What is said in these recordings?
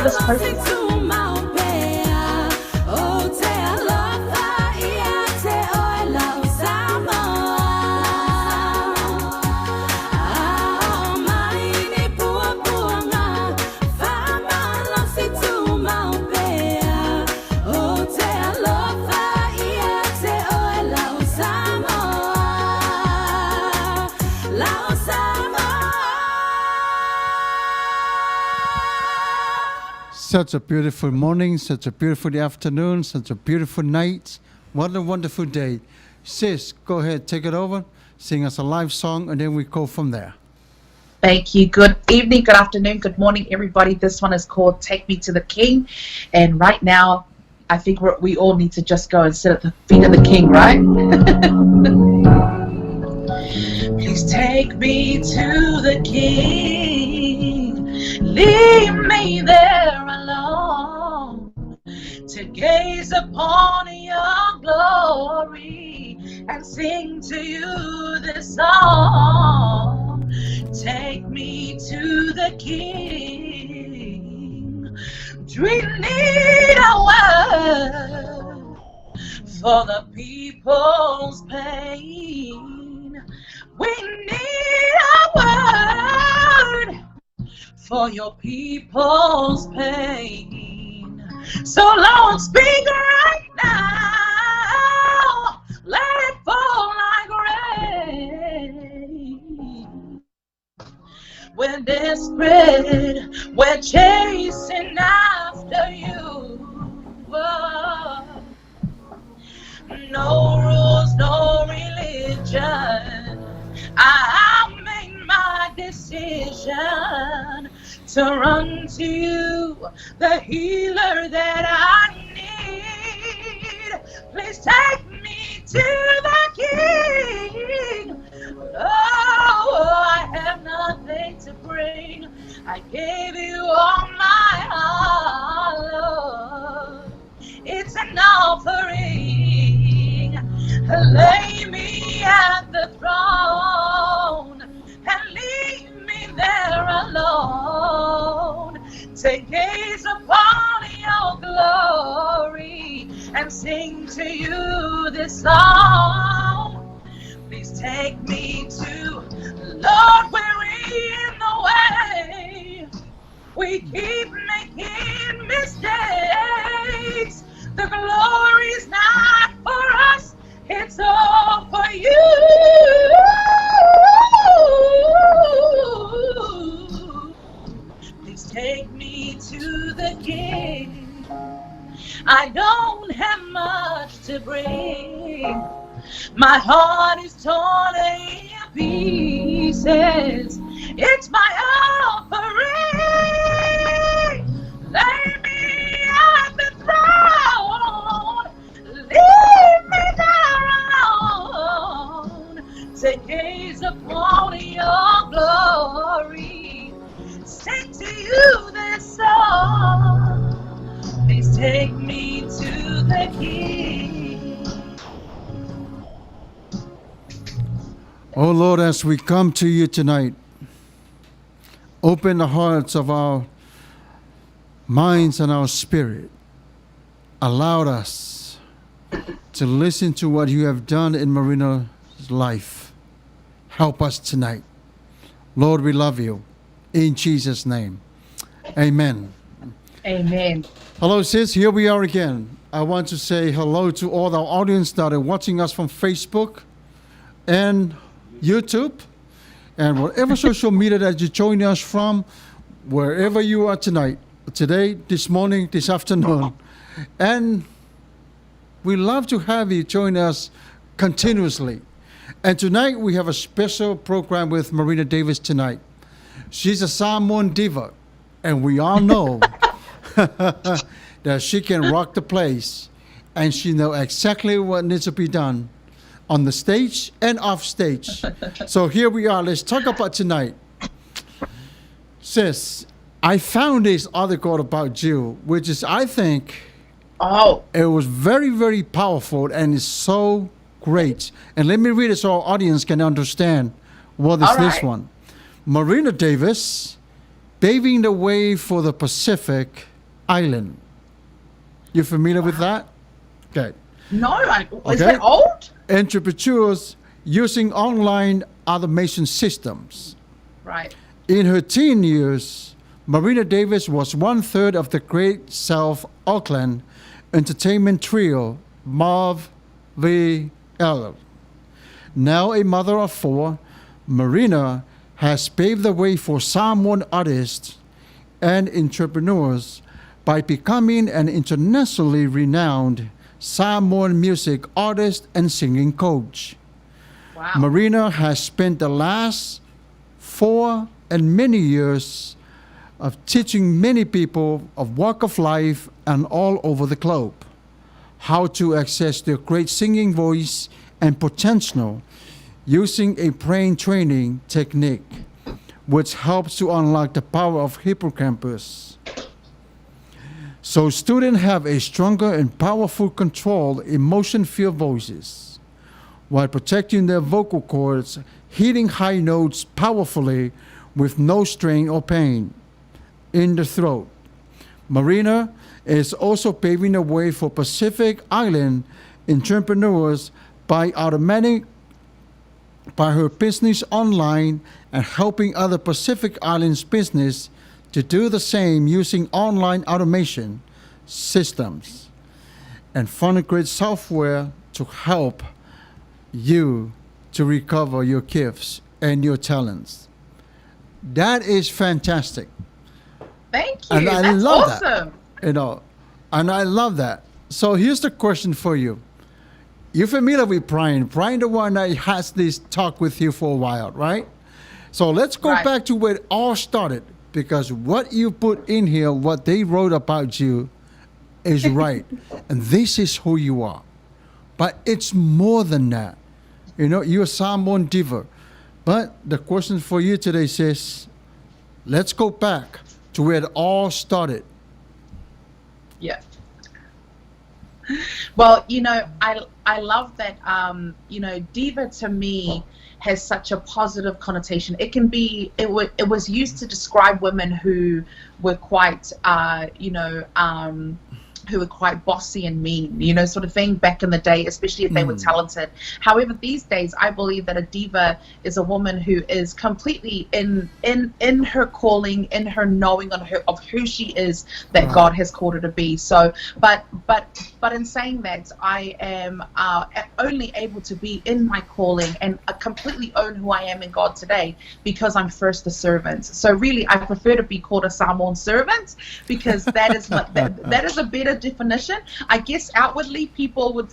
for this person. Such a beautiful morning, such a beautiful afternoon, such a beautiful night. What a wonderful day. Sis, go ahead, take it over, sing us a live song, and then we go from there. Thank you. Good evening, good afternoon, good morning, everybody. This one is called Take Me to the King. And right now, I think we all need to just go and sit at the feet of the King, right? Please take me to the King. Leave me there alone to gaze upon your glory and sing to you this song. Take me to the King. We need a word for the people's pain. We need a word for your people's pain. So Lord, speak right now. Let it fall like rain. We're desperate. We're chasing after you. Whoa. No rules, no religion. I made my decision to run to you, the healer that I need. Please take me to the King. Oh, I have nothing to bring. I gave you all my heart, Lord. It's an offering. Lay me at the throne and leave me there alone to gaze upon your glory and sing to you this song. Please take me to, Lord, we're in the way. We keep making mistakes. The glory's not for us, it's all for you. Please take me to the King. I don't have much to bring. My heart is torn in pieces. It's my offering. Lay me at the throne. Leave me there alone to gaze upon your glory. Sing to you this song. Please take me to the King. Oh Lord, as we come to you tonight, open the hearts of our minds and our spirit. Allow us to listen to what you have done in Marina's life. Help us tonight. Lord, we love you. In Jesus' name. Amen. Amen. Hello, sis. Here we are again. I want to say hello to all our audience that are watching us from Facebook and YouTube and whatever social media that you're joining us from, wherever you are tonight, today, this morning, this afternoon. And we love to have you join us continuously. And tonight we have a special program with Marina Davis tonight. She's a Samoan diva, and we all know that she can rock the place, and she knows exactly what needs to be done on the stage and off stage. So here we are. Let's talk about tonight. Sis, I found this article about you, which is, I think, it was very, very powerful and it's so great. And let me read it so our audience can understand what is this one. Marina Davis, paving the way for the Pacific Island. You familiar with Wow. that? Okay. No, is Okay. that old? Entrepreneurs using online automation systems. Right. In her teen years, Marina Davis was one third of the great South Auckland entertainment trio, Marv V. L. Now a mother of four, Marina has paved the way for Samoan artists and entrepreneurs by becoming an internationally renowned Samoan music artist and singing coach. Wow. Marina has spent the last 4 and many years of teaching many people of walk of life and all over the globe how to access their great singing voice and potential using a brain training technique which helps to unlock the power of hippocampus. So students have a stronger and powerful controlled emotion-filled voices while protecting their vocal cords, hitting high notes powerfully with no strain or pain in the throat. Marina is also paving the way for Pacific Island entrepreneurs by her business online and helping other Pacific Islands business to do the same using online automation systems and phonogrid software to help you to recover your gifts and your talents. That is fantastic. Thank you. And I That's love awesome. that. And I love that. So here's the question for you. You're familiar with Brian. Brian, the one that has this talk with you for a while, right? So let's go Right. back to where it all started, because what you put in here, what they wrote about you, is right. And this is who you are. But it's more than that. You're Samoan diva. But the question for you today says, let's go back to where it all started. Yeah. Well, I love that. Diva to me has such a positive connotation. It can be. It was used to describe women who were quite, who were quite bossy and mean, sort of thing back in the day, especially if they were talented. However, these days, I believe that a diva is a woman who is completely in her calling, in her knowing of who she is, that God has called her to be. So, but in saying that, I am only able to be in my calling and completely own who I am in God today because I'm first a servant. So really, I prefer to be called a Samoan servant because that is that is a better definition. I guess outwardly people would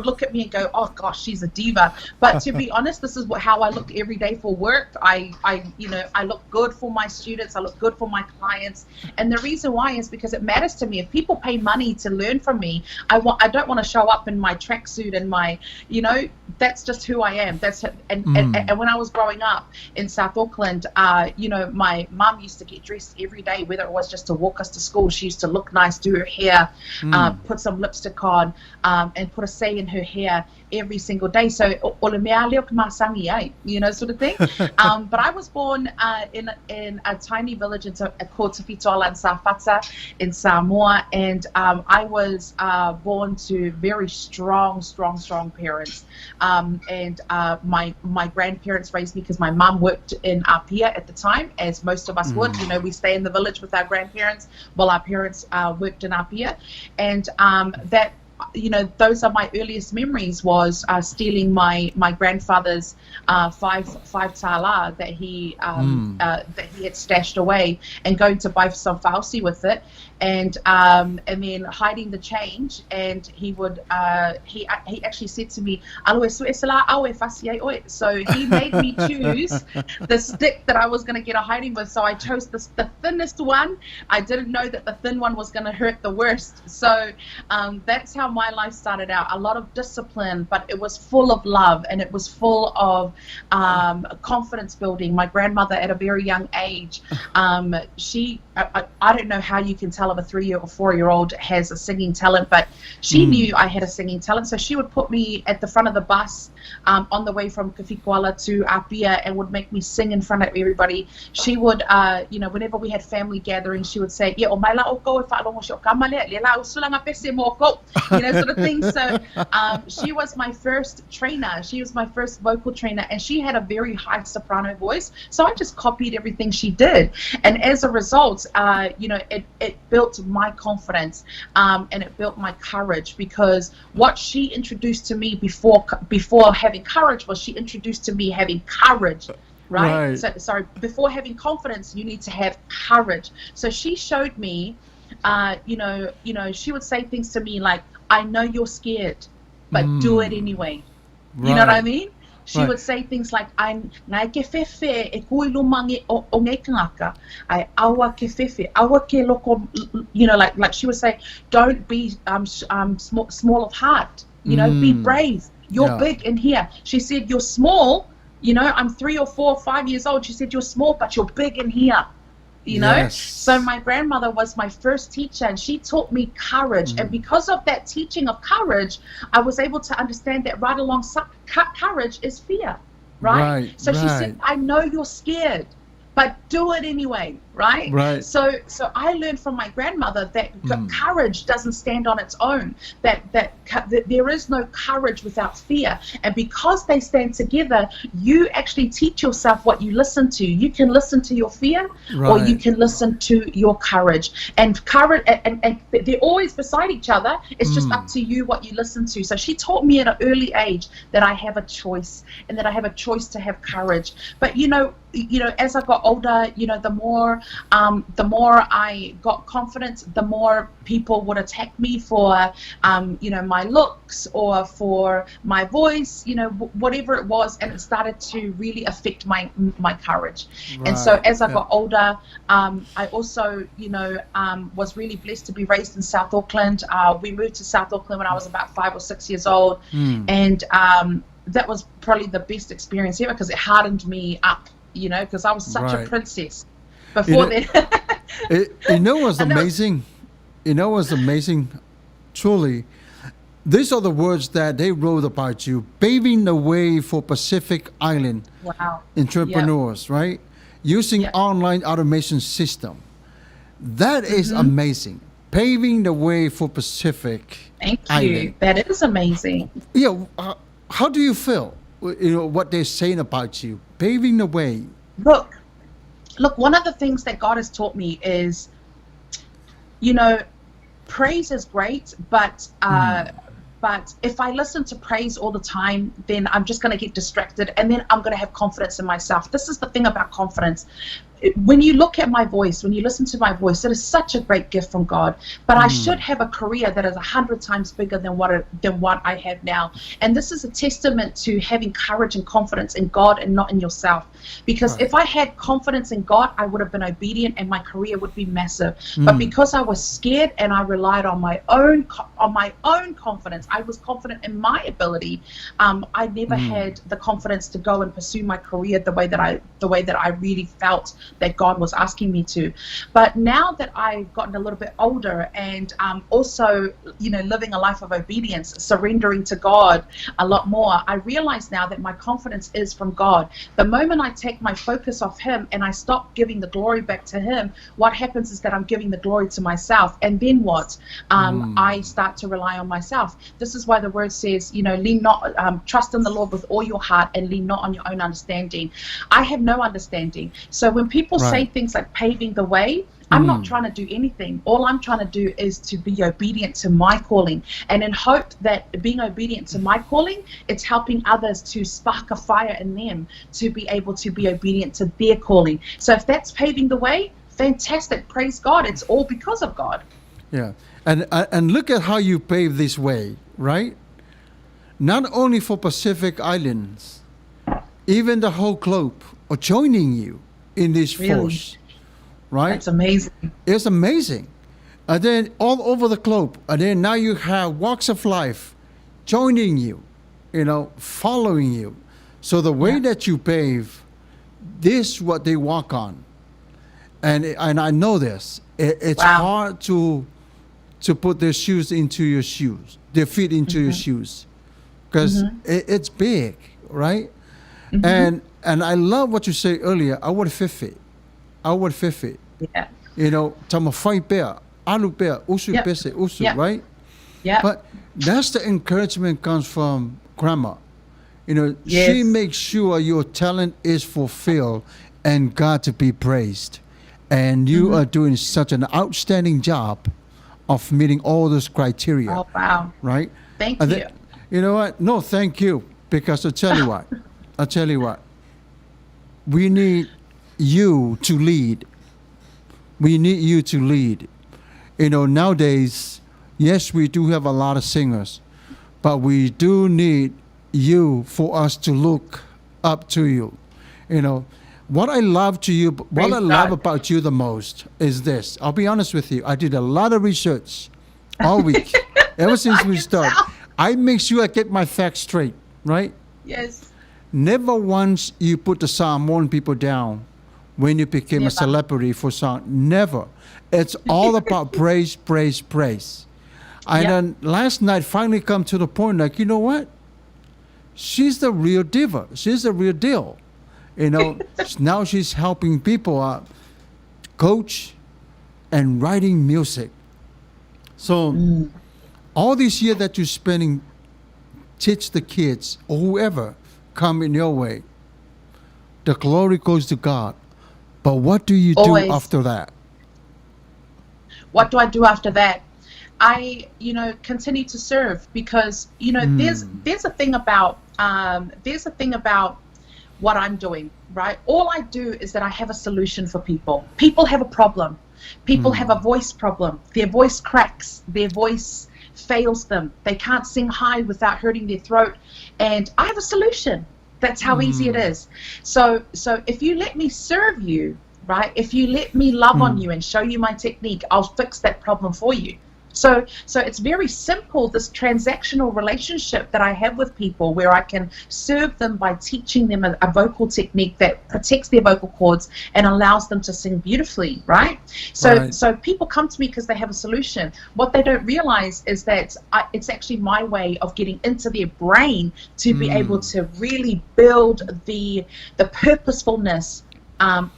look at me and go, oh gosh, she's a diva. But to be honest, this is how I look every day for work. I look good for my students. I look good for my clients. And the reason why is because it matters to me. If people pay money to learn from me, I don't want to show up in my tracksuit and my, that's just who I am. And when I was growing up in South Auckland, my mum used to get dressed every day, whether it was just to walk us to school. She used to look nice, do her hair, put some lipstick on, and put a say in her hair every single day. So, sort of thing. But I was born in a tiny village called Tawhitoala and Safata in Samoa, and I was born to very strong parents. And my grandparents raised me because my mum worked in Apia at the time, as most of us would. We stay in the village with our grandparents while our parents worked in Apia, and that. Those are my earliest memories, was stealing my grandfather's five tala that he had stashed away and going to buy some fausi with it, and then hiding the change. And he would he actually said to me, so he made me choose the stick that I was going to get a hiding with. So I chose the thinnest one. I didn't know that the thin one was going to hurt the worst. So that's how how my life started out. A lot of discipline, but it was full of love, and it was full of confidence building. My grandmother, at a very young age, I don't know how you can tell if a 3-year or 4-year-old has a singing talent, but she knew I had a singing talent. So she would put me at the front of the bus on the way from Kafikuala to Apia, and would make me sing in front of everybody. She would, whenever we had family gatherings, she would say, "Yeah, o mai la o ko e whaalongo si o kamale, le la o sulanga pese mo ko," sort of thing. So she was my first trainer. She was my first vocal trainer, and she had a very high soprano voice. So I just copied everything she did, and as a result, it built my confidence, and it built my courage, because what she introduced to me before having courage was she introduced to me having courage. Right. So, sorry, before having confidence, you need to have courage. So she showed me, she would say things to me like, "I know you're scared, but do it anyway." You know what I mean? She would say things like, "Ngai ke fefe e kui lumangi o ngai kangaka. Ai awa ke fefe, awa ke loko," like she would say, "Don't be small of heart. Be brave. You're big in here." She said, "You're small. I'm 3 or 4 or 5 years old." She said, "You're small, but you're big in here." Yes. So my grandmother was my first teacher, and she taught me courage. And because of that teaching of courage, I was able to understand that right alongside courage is fear, right? So she said, "I know you're scared, but do it anyway," right? So I learned from my grandmother that courage doesn't stand on its own, that there is no courage without fear. And because they stand together, you actually teach yourself what you listen to. You can listen to your fear, or you can listen to your courage. And courage, and they're always beside each other. It's just up to you what you listen to. So she taught me at an early age that I have a choice, and that I have a choice to have courage. But as I got older, the more I got confidence, the more people would attack me for, my looks or for my voice, whatever it was, and it started to really affect my courage. And so as I got older, I also, was really blessed to be raised in South Auckland. We moved to South Auckland when I was about 5 or 6 years old, and that was probably the best experience ever, because it hardened me up, because I was such a princess before that. What's amazing? What's amazing? Truly, these are the words that they wrote about you, paving the way for Pacific Island entrepreneurs, right? Using online automation system. That is amazing. Paving the way for Pacific Island. Thank you. That is amazing. Yeah. How do you feel? What they're saying about you, paving the way. Look, one of the things that God has taught me is, praise is great, but if I listen to praise all the time, then I'm just going to get distracted, and then I'm going to have confidence in myself. This is the thing about confidence. When you look at my voice, when you listen to my voice, it is such a great gift from God. But I should have a career that is 100 times bigger than what I have now. And this is a testament to having courage and confidence in God and not in yourself. Because if I had confidence in God, I would have been obedient, and my career would be massive. But because I was scared and I relied on my own confidence, I was confident in my ability. I never had the confidence to go and pursue my career the way that I really felt that God was asking me to. But now that I've gotten a little bit older, and also living a life of obedience, surrendering to God a lot more, I realize now that my confidence is from God. The moment I take my focus off Him and I stop giving the glory back to Him, what happens is that I'm giving the glory to myself. And then what? I start to rely on myself. This is why the word says, lean not, trust in the Lord with all your heart, and lean not on your own understanding. I have no understanding. So when people say things like paving the way, I'm not trying to do anything. All I'm trying to do is to be obedient to my calling, and in hope that being obedient to my calling, it's helping others to spark a fire in them to be able to be obedient to their calling. So if that's paving the way, fantastic. Praise God. It's all because of God. Yeah. And look at how you pave this way, right? Not only for Pacific Islands, even the whole globe are joining you in this force, right? That's amazing. It's amazing. And then all over the globe. And then now you have walks of life joining you, following you. So the way that you pave, this is what they walk on. And I know this. It's hard to put their shoes into your shoes, their feet into your shoes, because it's big, right? And I love what you say earlier. I would fit it. Yeah. Tama fai pea, alu pea, usu pese, usu, right? Yeah. But that's the encouragement comes from grandma. Yes. She makes sure your talent is fulfilled and God to be praised. And you are doing such an outstanding job of meeting all those criteria. Oh, wow. Right? Thank you. You know what? No, thank you. Because I'll tell you what. We need you to lead. Nowadays, yes, we do have a lot of singers, but we do need you for us to look up to you. What I love about you the most is this. I'll be honest with you. I did a lot of research all week, ever since we started. I make sure I get my facts straight, right? Yes. Never once you put the song "Mourn People Down" when you became a celebrity for song. Never. It's all about praise, praise, praise. And then last night finally come to the point, like, you know what? She's the real diva. She's the real deal. Now she's helping people coach and writing music. So all this year that you're spending, teach the kids or whoever come in your way, the glory goes to God. But what do you do after that? What do I do after that? I, continue to serve because, there's a thing about what I'm doing, right? All I do is that I have a solution for people. People have a problem. People have a voice problem. Their voice cracks. Their voice fails them. They can't sing high without hurting their throat. And I have a solution. That's how easy it is. So if you let me serve you, right? If you let me love on you and show you my technique, I'll fix that problem for you. So it's very simple, this transactional relationship that I have with people where I can serve them by teaching them a vocal technique that protects their vocal cords and allows them to sing beautifully, right? So people come to me because they have a solution. What they don't realize is that it's actually my way of getting into their brain to be able to really build the purposefulness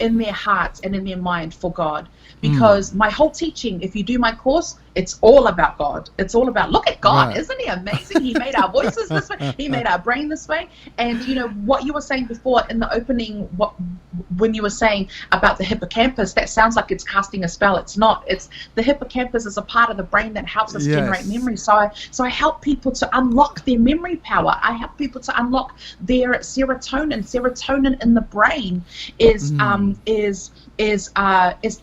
in their hearts and in their mind for God. Because my whole teaching, if you do my course, it's all about God. It's all about, look at God, isn't he amazing? He made our voices this way. He made our brain this way. And what you were saying before in the opening, when you were saying about the hippocampus, that sounds like it's casting a spell. It's not. It's the hippocampus is a part of the brain that helps us generate memory. So I help people to unlock their memory power. I help people to unlock their serotonin. Serotonin in the brain is the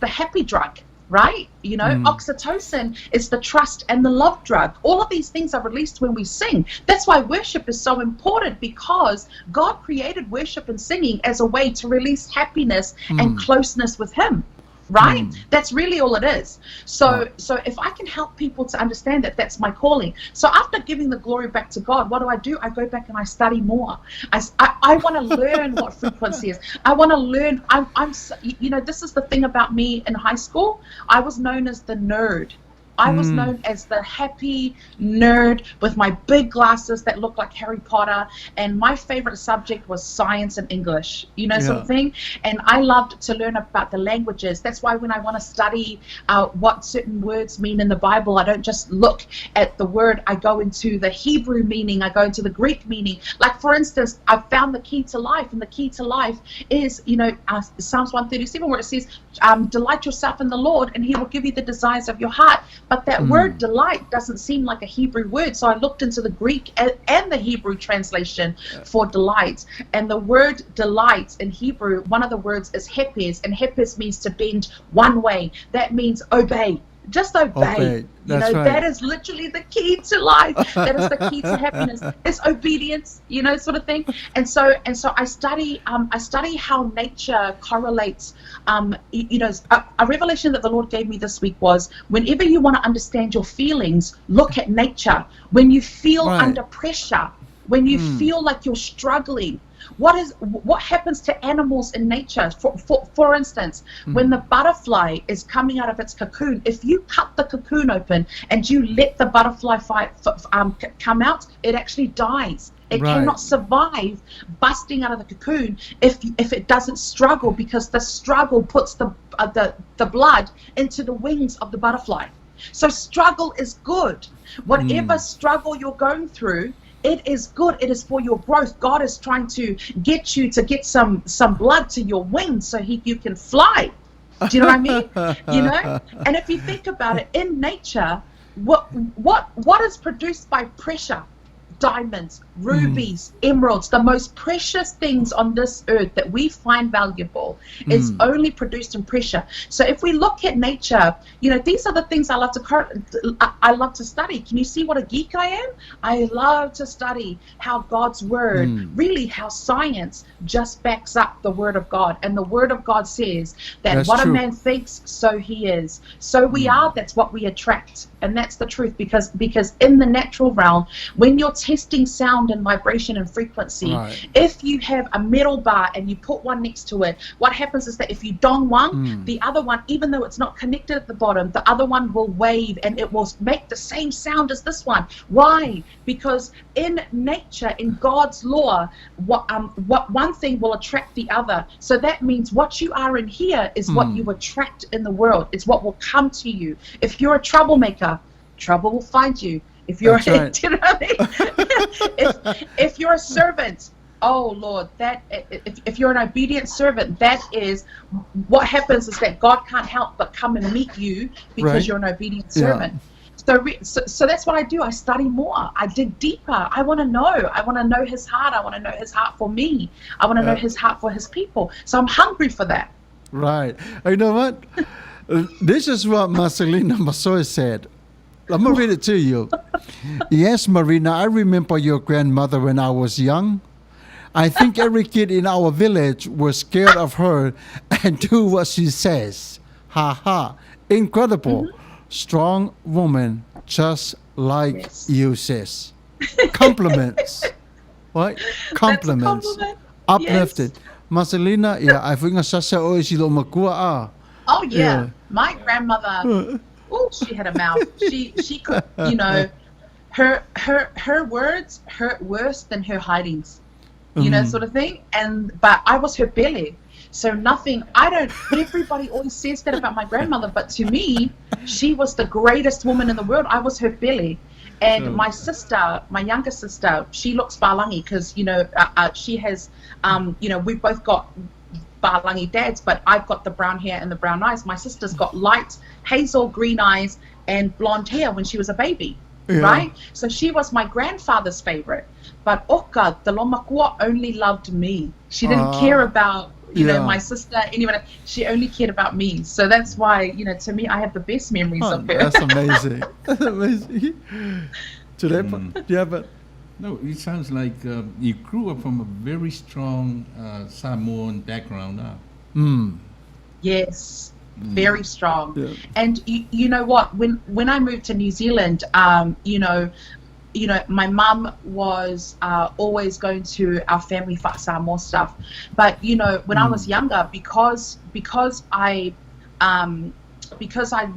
happy drug, right? Oxytocin is the trust and the love drug. All of these things are released when we sing. That's why worship is so important, because God created worship and singing as a way to release happiness and closeness with him. Right? That's really all it is. So if I can help people to understand that, that's my calling. So after giving the glory back to God, what do? I go back and I study more. I want to learn what frequency is. I want to learn. This is the thing about me in high school. I was known as the nerd. I was known as the happy nerd with my big glasses that looked like Harry Potter, and my favorite subject was science and English, sort of thing. And I loved to learn about the languages. That's why when I want to study what certain words mean in the Bible, I don't just look at the word. I go into the Hebrew meaning. I go into the Greek meaning. Like, for instance, I've found the key to life, and the key to life is, Psalms 137, where it says, delight yourself in the Lord, and he will give you the desires of your heart. But that word delight doesn't seem like a Hebrew word. So I looked into the Greek and the Hebrew translation for delight. And the word delight in Hebrew, one of the words is hepes, and hepes means to bend one way. That means obey. Just obey. That's right. That is literally the key to life. That is the key to happiness. It's obedience, sort of thing. And so I study how nature correlates. A revelation that the Lord gave me this week was, whenever you want to understand your feelings, look at nature. When you feel under pressure, when you feel like you're struggling, what happens to animals in nature? For instance, when the butterfly is coming out of its cocoon, if you cut the cocoon open and you let the butterfly come out, it actually dies. It cannot survive busting out of the cocoon if it doesn't struggle, because the struggle puts the blood into the wings of the butterfly. So struggle is good. Whatever struggle you're going through, it is good. It is for your growth. God is trying to get you to get some blood to your wings so you can fly. Do you know what I mean? And if you think about it, in nature, what is produced by pressure? Diamonds, rubies, emeralds, the most precious things on this earth that we find valuable is only produced in pressure. So if we look at nature, these are the things I love to study. Can you see what a geek I am? I love to study how God's word, really how science just backs up the word of God. And the word of God says that that's what true. A man thinks, so he is. So we are, that's what we attract. And that's the truth, because in the natural realm, when you're testing sound and vibration and frequency, if you have a metal bar and you put one next to it, what happens is that if you dong one, the other one, even though it's not connected at the bottom, the other one will wave and it will make the same sound as this one. Why? Because in nature, in God's law, what one thing will attract the other. So that means what you are in here is what you attract in the world. It's what will come to you. If you're a troublemaker, trouble will find you. If you're, do you know what I mean? if you're a servant, oh Lord, if you're an obedient servant, that is what happens, is that God can't help but come and meet you because you're an obedient servant. So that's what I do. I study more. I dig deeper. I want to know. I want to know His heart. I want to know His heart for me. I want to know His heart for His people. So I'm hungry for that. Right. You know what? This is what Marcelina Masoy said. I'm going to read it to you. Yes, Marina, I remember your grandmother when I was young. I think every kid in our village was scared of her and do what she says. Ha ha. Incredible. Strong woman, just like you, sis. Compliments. Right? Compliments. Uplifted. Yes. Marcelina, I think sasa o silo makua. Oh yeah. My grandmother, she had a mouth. She could, her words hurt worse than her hidings. Sort of thing. But I was her belly. So everybody always says that about my grandmother, but to me, she was the greatest woman in the world. I was her belly. And my sister, my younger sister, she looks Balangi because, she has, we've both got Balangi dads, but I've got the brown hair and the brown eyes. My sister's got light hazel green eyes and blonde hair when she was a baby, right? So she was my grandfather's favorite. But Oka, the Lomakua, only loved me. She didn't care about, my sister, anyone. She only cared about me. So that's why, to me, I have the best memories of her. That's amazing. That's amazing. But no, it sounds like you grew up from a very strong Samoan background. Yes, very strong. Yeah. And you know what? When I moved to New Zealand, my mum was always going to our family Samoa stuff. But when I was younger, because I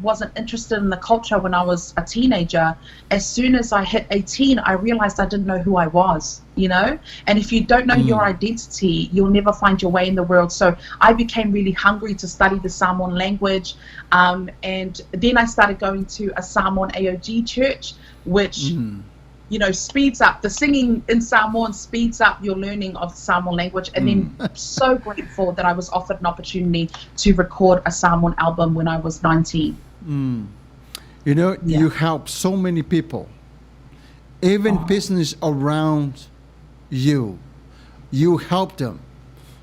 wasn't interested in the culture when I was a teenager, as soon as I hit 18, I realized I didn't know who I was, And if you don't know your identity, you'll never find your way in the world. So I became really hungry to study the Samoan language. And then I started going to a Samoan AOG church, which... speeds up, the singing in Samoan speeds up your learning of the Samoan language. And then I'm so grateful that I was offered an opportunity to record a Samoan album when I was 19. You help so many people, even business around you. You help them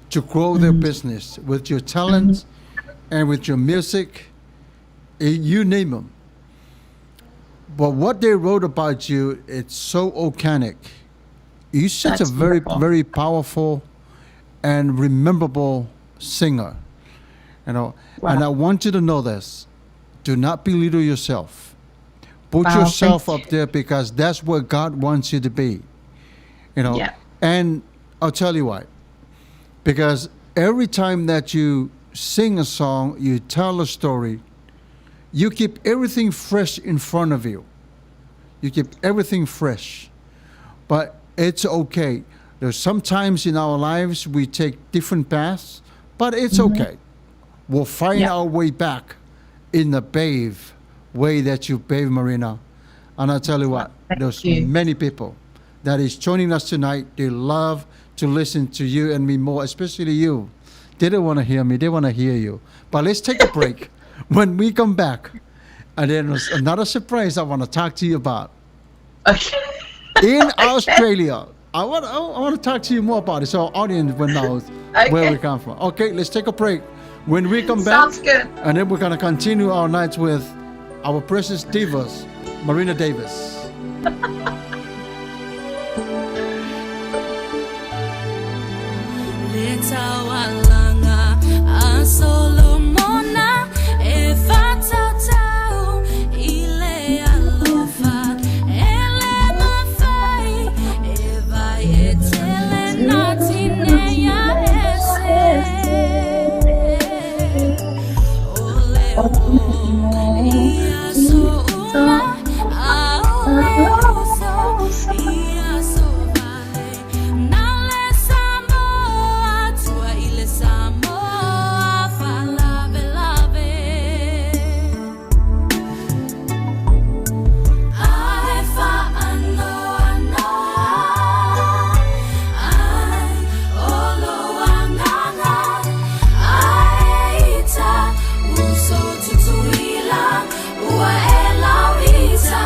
to grow their business with your talents and with your music. You name them. But what they wrote about you, it's so organic. You're such That's a very, beautiful. very powerful and rememberable singer. You know, Wow. and I want you to know this. Do not belittle yourself. Put Wow, yourself thank up there because that's where God wants you to be. You know, Yeah. and I'll tell you why. Because every time that you sing a song, you tell a story, you keep everything fresh in front of you. You keep everything fresh. But it's okay. There's sometimes in our lives we take different paths, but it's okay. We'll find Yeah. our way back in the pave way that you paved, Marina. And I'll tell you what, Thank there's you. many people that is joining us tonight. They love to listen to you and me more, especially you. They don't want to hear me, they want to hear you. But let's take a break. When we come back, and then there's another surprise I want to talk to you about. Okay. In Australia, I want to talk to you more about it so our audience will know where Okay. we come from. Okay, let's take a break. When we come back, Sounds good. and then we're going to continue our nights with our precious divas, Marina Davis. Litawalanga a Solomona e fatatau ile alofa ele mafai e vai etele natine ya ese ole o ia so uma a ole so ia so vale nale samoa tua ile samoa falave lave ai fa ano ai olo anganga ai ita uso tutuila ua elauita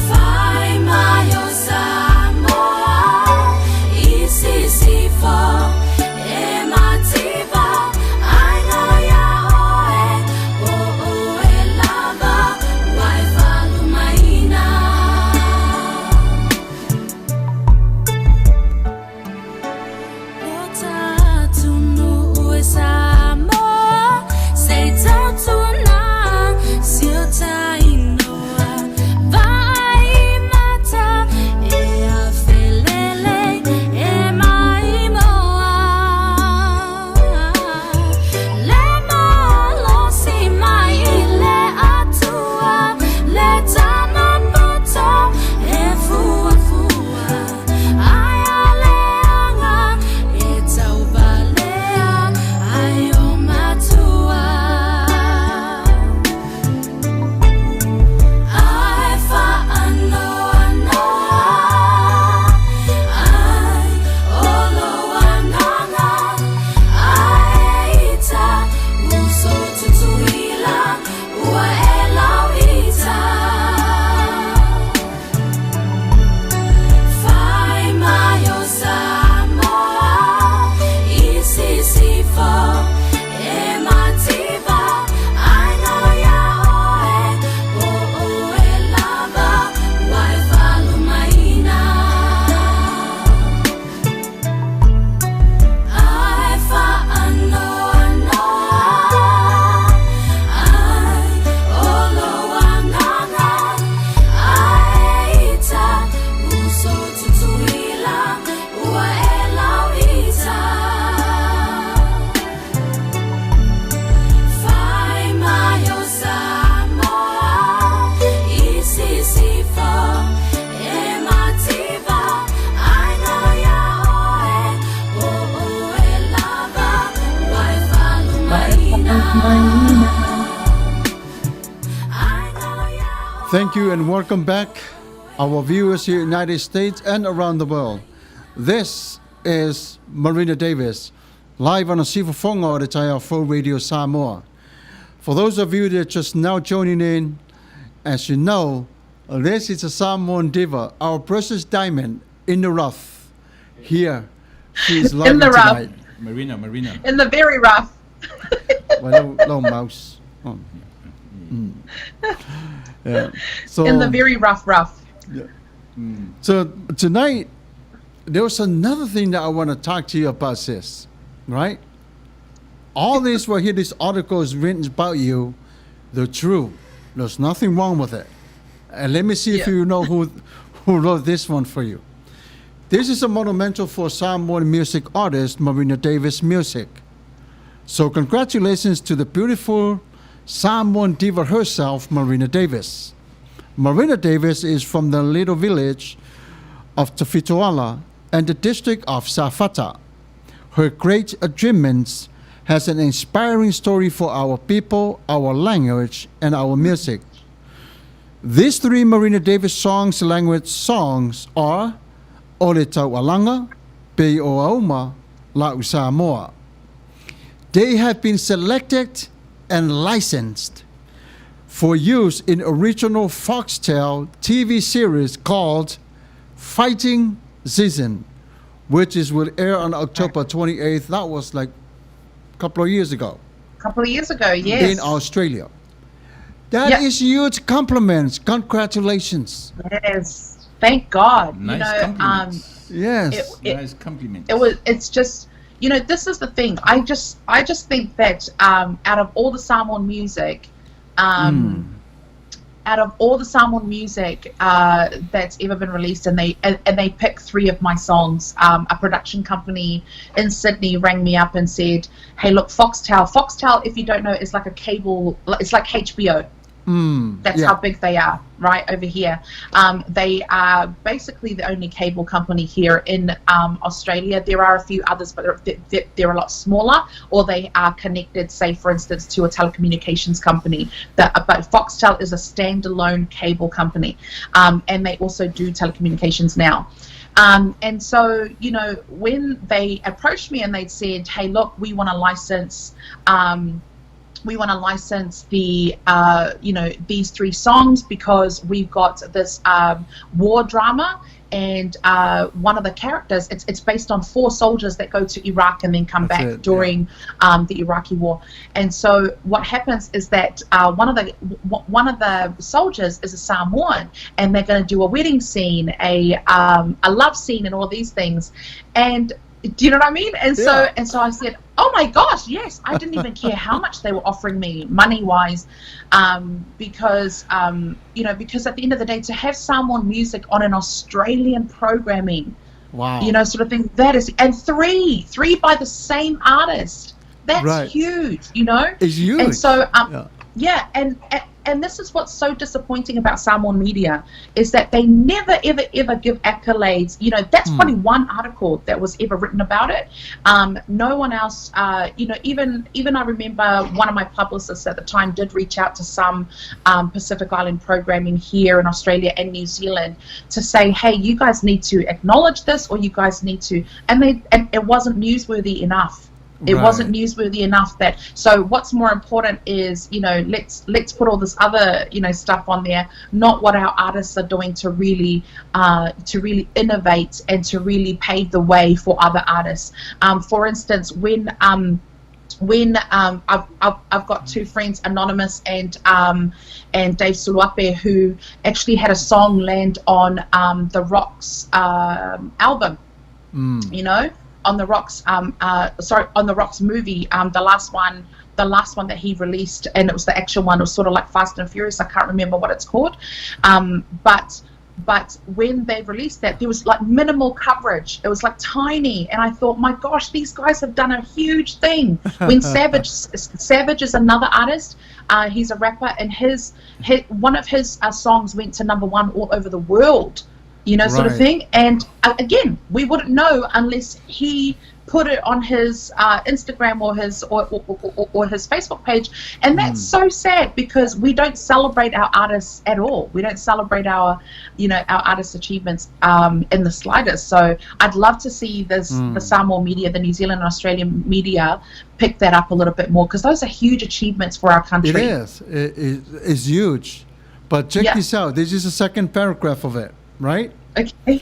fai mayo samoa isisifo e mativa aina ya oe o e lava wai falumaina Lota tunu ue Samoa, sei tautuna, silta inoa, vai mata, e a felele, e mai moa. Le malo si mai le atua, le tana poto, e fua fua. Ai aleanga, e tau valea, ai o matua. Ai fa ano ai olo anganga, ai ita uso tutuila, ua elauita. Fai mayo Samoa, isisifo, e mativa, aina ya oe, o e lava, wai falumaina. Ai fa ano ai olo anganga, ai ita uso tutuila, ua elauita. Fai mayo Samoa, isisifo, e mativa, aina ya oe, o e lava, wai falumaina. Aina ya Thank you and welcome back, our viewers here in the United States and around the world. This is Marina Davis, live on a Sifu Fongo at Taya Full Radio Samoa. For those of you that are just now joining in, as you know, this is a Samoan diva, our precious diamond in the rough. Here, she is live In the rough. tonight. Marina. In the very rough. Well, little mouse. Oh. Yeah. So In the very rough. So tonight, there was another thing that I want to talk to you about, sis. Right? All this, where here, this article is written about you, they're true. There's nothing wrong with it. And let me see if Yeah. you know who wrote this one for you. This is a monumental for Samoan music artist Marina Davis music. So congratulations to the beautiful Samoan diva herself, Marina Davis. Marina Davis is from the little village of Tafituala and the district of Safata. Her great achievements has an inspiring story for our people, our language, and our music. These three Marina Davis language songs are Ole Tau Alanga, Pe o Auma, Lau Samoa. They have been selected and licensed for use in original Foxtel TV series called Fighting Season, which will air on October 28th. That was like a couple of years ago. Yes. In Australia. That is huge compliments. Congratulations. Yes. Thank God. Nice compliments. Yes. Nice compliments. It's just, this is the thing. I just think that out of all the Samoan music, that's ever been released, and they picked three of my songs. A production company in Sydney rang me up and said, "Hey, look, Foxtel, if you don't know, is like a cable. It's like HBO. That's how big they are, right over here. They are basically the only cable company here in Australia. There are a few others, but they're a lot smaller, or they are connected, say, for instance, to a telecommunications company. But Foxtel is a standalone cable company, and they also do telecommunications now. And so, when they approached me and they said, "Hey, look, we want to license." The these three songs because we've got this war drama, and one of the characters, it's based on 4 soldiers that go to Iraq and then come back during the Iraqi war. And so what happens is that one of the soldiers is a Samoan, and they're going to do a wedding scene, a love scene, and all these things. And do you know what I mean? And so I said, "Oh my gosh, yes!" I didn't even care how much they were offering me money-wise, because at the end of the day, to have Samoan music on an Australian programming, wow, sort of thing, that is, and three by the same artist, that's huge, It's huge. And so, and this is what's so disappointing about Samoan media, is that they never, ever give accolades. That's probably one article that was ever written about it. No one else, even I remember one of my publicists at the time did reach out to some Pacific Island programming here in Australia and New Zealand to say, "Hey, you guys need to acknowledge this, or you guys need to," and it wasn't newsworthy enough. It wasn't newsworthy enough. That so what's more important is let's put all this other stuff on there, not what our artists are doing to really innovate and to really pave the way for other artists. For instance, when I've got 2 friends, Anonymous and Dave Suluape, who actually had a song land on the Rocks album. On the Rocks, on the Rocks movie, the last one that he released, and it was the actual one. It was sort of like Fast and Furious. I can't remember what it's called, but when they released that, there was like minimal coverage. It was like tiny, and I thought, my gosh, these guys have done a huge thing. When Savage is another artist. He's a rapper, and one of his songs went to #1 all over the world. Sort of thing. And again, we wouldn't know unless he put it on his Instagram or his Facebook page. And that's so sad, because we don't celebrate our artists at all. We don't celebrate our artists' achievements in the slightest. So I'd love to see the Samoa media, the New Zealand and Australian media, pick that up a little bit more, because those are huge achievements for our country. It is. It's huge. But check this out. This is the second paragraph of it. Right? Okay.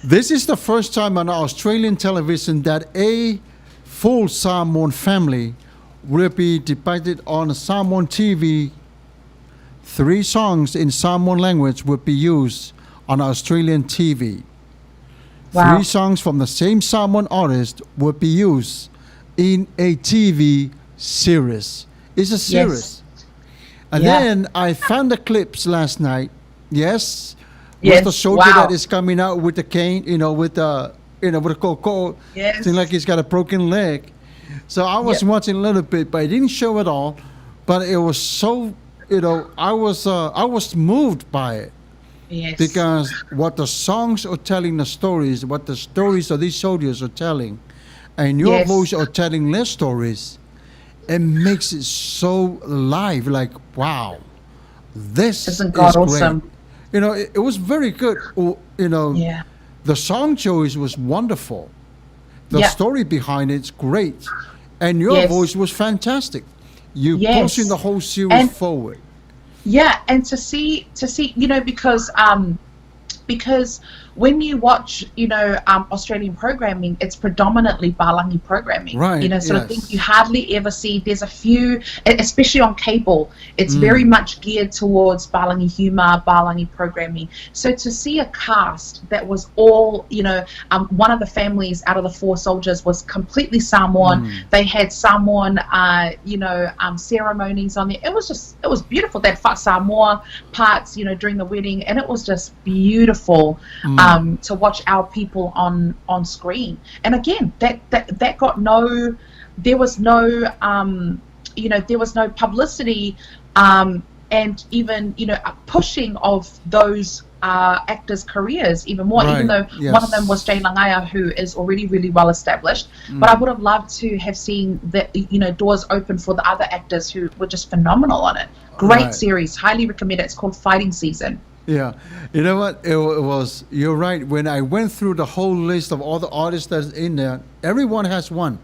This is the first time on Australian television that a full Samoan family will be depicted on Samoan TV 3 songs in Samoan language would be used on Australian TV. Wow. 3 songs from the same Samoan artist would be used in a TV series. It's a series. And Yeah. then I found the clips last night. Yes. Yes. Was the soldier Wow. that is coming out with the cane, with the with a coco. Yes. Seems like he's got a broken leg. So I was Yeah. watching a little bit, but I didn't show it all. But it was so, I was moved by it. Yes. Because what the songs are telling the stories, what the stories of these soldiers are telling, and your Yes. voice are telling their stories, it makes it so live. Like, wow, this Isn't is God great. awesome? It was very good. Yeah. The song choice was wonderful. The Yeah. story behind it's great, and your Yes. voice was fantastic. You Yes. pushing the whole series And- forward. Yeah, and to see, because when you watch, Australian programming, it's predominantly Balangi programming. Right, Sort of yes. thing you hardly ever see. There's a few, especially on cable, it's very much geared towards Balangi humor, Balangi programming. So to see a cast that was all, one of the families out of the 4 soldiers was completely Samoan. They had Samoan, ceremonies on there. It was beautiful. They had Samoa parts, during the wedding, and it was just beautiful. To watch our people on screen, and again, that got there was no publicity, and even a pushing of those actors' careers even more. Right, Even though yes. one of them was Jay Langaya, who is already really well established, but I would have loved to have seen that doors open for the other actors who were just phenomenal on it. Great Right. series, highly recommend it. It's called Fighting Season. Yeah, you know what? It was. You're right. When I went through the whole list of all the artists that's in there, everyone has one,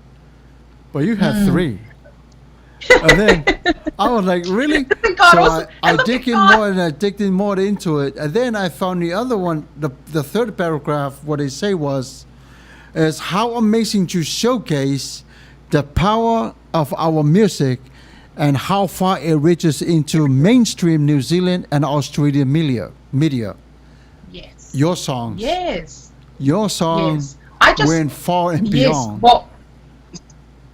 but you had 3. And then I was like, really? God, So awesome. I And look dig at in God. more and I digged in more into it, and then I found the other one. The third paragraph, what they say is how amazing to showcase the power of our music and how far it reaches into mainstream New Zealand and Australian media. Yes. Your songs. Yes. Your songs Yes. I just went far and yes. beyond. Well,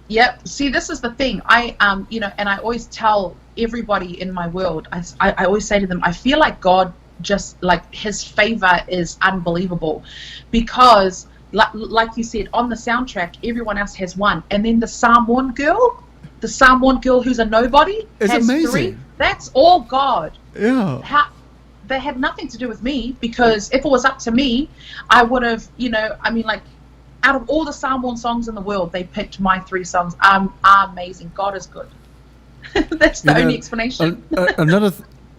yep. See, this is the thing. I and I always tell everybody in my world. I always say to them, I feel like God just like His favor is unbelievable, because like you said, on the soundtrack, everyone else has one, and then the Samoan girl who's a nobody It's has amazing. 3. That's all God. Yeah. They had nothing to do with me, because if it was up to me, I would have, out of all the Samoan songs in the world, they picked my 3 songs. Are amazing. God is good. That's the only explanation.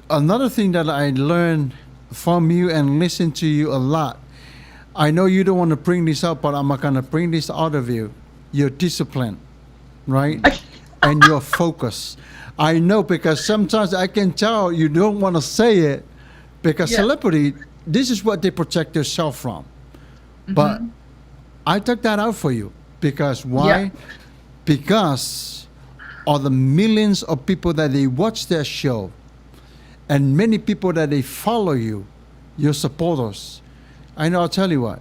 Another thing that I learned from you and listen to you a lot. I know you don't want to bring this up, but I'm not gonna bring this out of you. Your discipline, right? And your focus. I know, because sometimes I can tell you don't want to say it, because Yeah. celebrity, this is what they protect themselves from. But I took that out for you, because why? Yeah. Because of the millions of people that they watch their show, and many people that they follow you, your supporters. I know, I'll tell you what,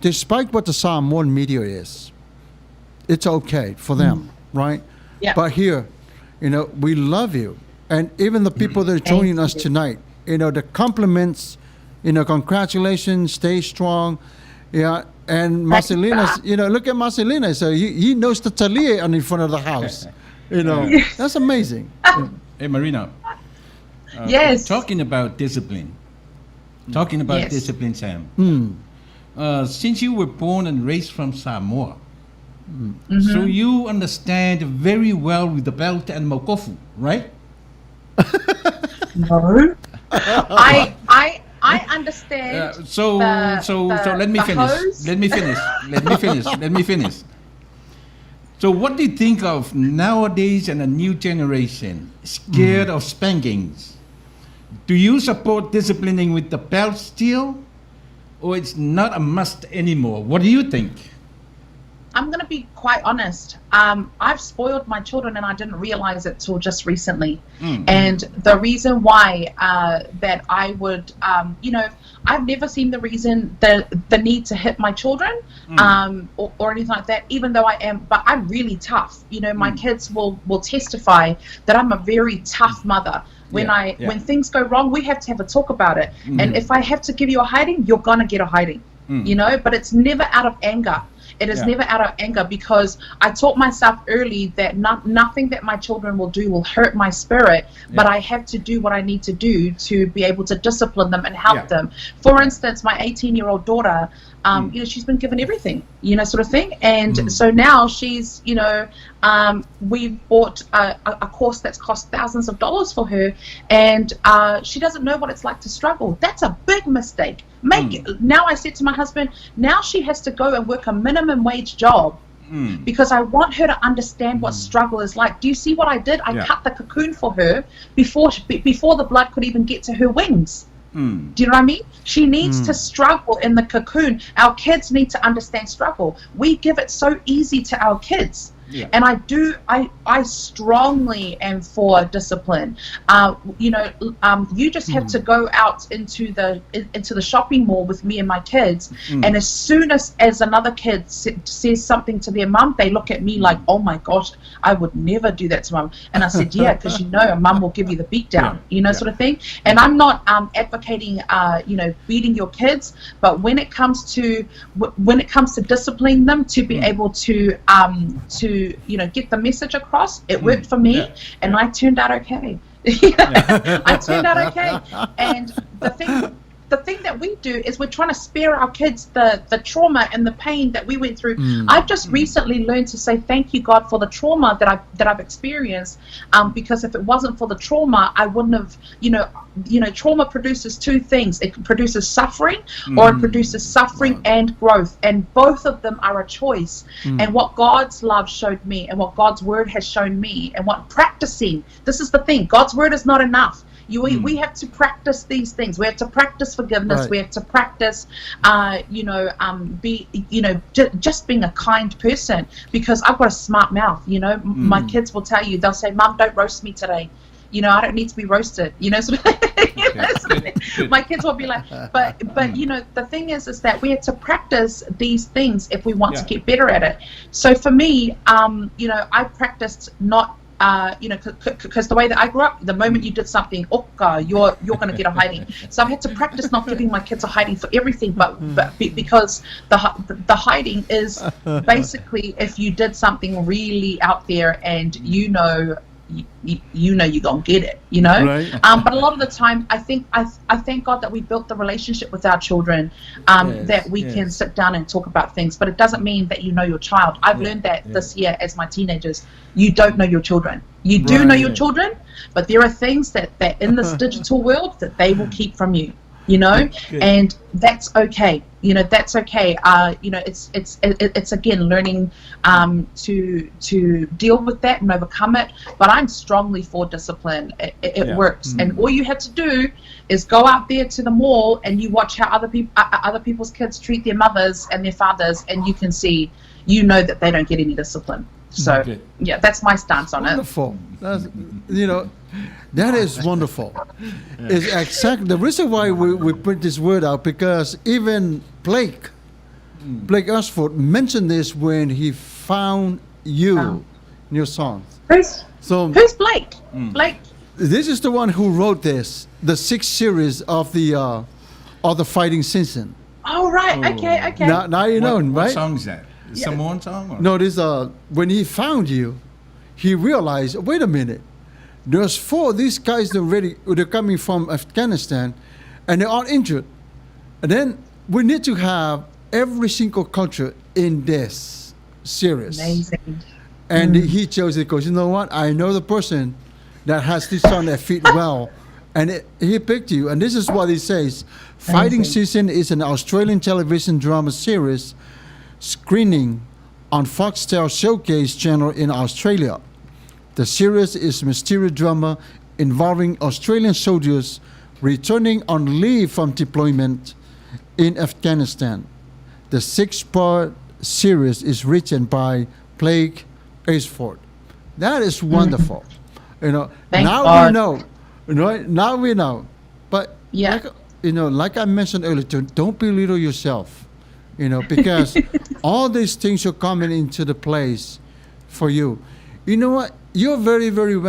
despite what the Samoan media is, it's okay for them, right? Yeah. But here, we love you. And even the people that are joining us you. tonight, the compliments, congratulations, stay strong. Yeah. And Marcelina's, look at Marcelina. So he knows the talia on in front of the house. That's amazing. Hey, Marina. Yes. Talking about discipline. Yes. Discipline, Sam. Since you were born and raised from Samoa, so you understand very well with the belt and mokofu, right? No. I understand. So let me the finish. hose. Let me finish. So what do you think of nowadays and a new generation scared of spankings? Do you support disciplining with the belt still, or it's not a must anymore? What do you think? I'm going to be quite honest, I've spoiled my children and I didn't realize it till just recently. And the reason why that I would, I've never seen the reason, the need to hit my children or anything like that, even though but I'm really tough. My kids will testify that I'm a very tough mother. When things go wrong, we have to have a talk about it. And if I have to give you a hiding, you're going to get a hiding, but it's never out of anger. It is never out of anger, because I taught myself early that nothing that my children will do will hurt my spirit, but I have to do what I need to do to be able to discipline them and help them. For instance, my 18-year-old daughter, she's been given everything, sort of thing. And so now she's, we've bought a course that's cost thousands of dollars for her, and she doesn't know what it's like to struggle. That's a big mistake. Now I said to my husband, now she has to go and work a minimum wage job because I want her to understand what struggle is like. Do you see what I did? I cut the cocoon for her before the blood could even get to her wings. Do you know what I mean? She needs to struggle in the cocoon. Our kids need to understand struggle. We give it so easy to our kids. And I strongly am for discipline. You just have to go out into the shopping mall with me and my kids, and as soon as another kid says something to their mum, they look at me like, oh my gosh, I would never do that to mum. And I said, yeah, because mum will give you the beat down, sort of thing. And I'm not advocating beating your kids, but when it comes to disciplining them to be able to get the message across, it worked for me, and I turned out okay. I turned out okay. And the thing that we do is we're trying to spare our kids the trauma and the pain that we went through. I've just recently learned to say thank you, God, for the trauma that I've experienced, because if it wasn't for the trauma, I wouldn't have, trauma produces two things. It produces suffering, or it produces suffering and growth, and both of them are a choice. And what God's love showed me, and what God's word has shown me, and what practicing, this is the thing, God's word is not enough. We have to practice these things. We have to practice forgiveness. Right. We have to practice, just being a kind person, because I've got a smart mouth. My kids will tell you, they'll say, "Mum, don't roast me today. I don't need to be roasted." My kids will be like, but the thing is that we have to practice these things if we want to get better at it. So for me, I practiced not. Because the way that I grew up, the moment you did something, you're going to get a hiding. So I've had to practice not giving my kids a hiding for everything, but because the hiding is basically if you did something really out there and you're gonna get it, Right. But a lot of the time I thank God that we built the relationship with our children, that we can sit down and talk about things. But it doesn't mean that you know your child. I've learned that this year as my teenagers, you don't know your children. You do know your children, but there are things that in this digital world that they will keep from you. And that's okay. That's okay. It's again learning to deal with that and overcome it. But I'm strongly for discipline. It works, and all you have to do is go out there to the mall and you watch how other people's kids treat their mothers and their fathers, and you can see, that they don't get any discipline. So that's my stance on Wonderful. That's, that is wonderful. It's exactly the reason why we put this word out, because even Blake Ashford mentioned this when he found you in your song. Who's Blake? Blake. This is the one who wrote this, the 6th series of the fighting season. Oh right, okay. Now you know, right? What song is that? Samoan song? Or? No, this when he found you, he realized, wait a minute, there's 4 of these guys they're coming from Afghanistan, and they are injured. And then we need to have every single culture in this series. Amazing. And he chose it because, you know what, I know the person that has this song that fit well. And he picked you. And this is what he says. Fighting Season is an Australian television drama series screening on Foxtel Showcase channel in Australia. The series is a mysterious drama involving Australian soldiers returning on leave from deployment in Afghanistan. The 6-part series is written by plague is for. That is wonderful. You know, Thank now God. we know. You know, now we know. But Yeah. like, you know, like I mentioned earlier, don't belittle yourself. You know, because all these things are coming into the place for you. You know what? You're a very, very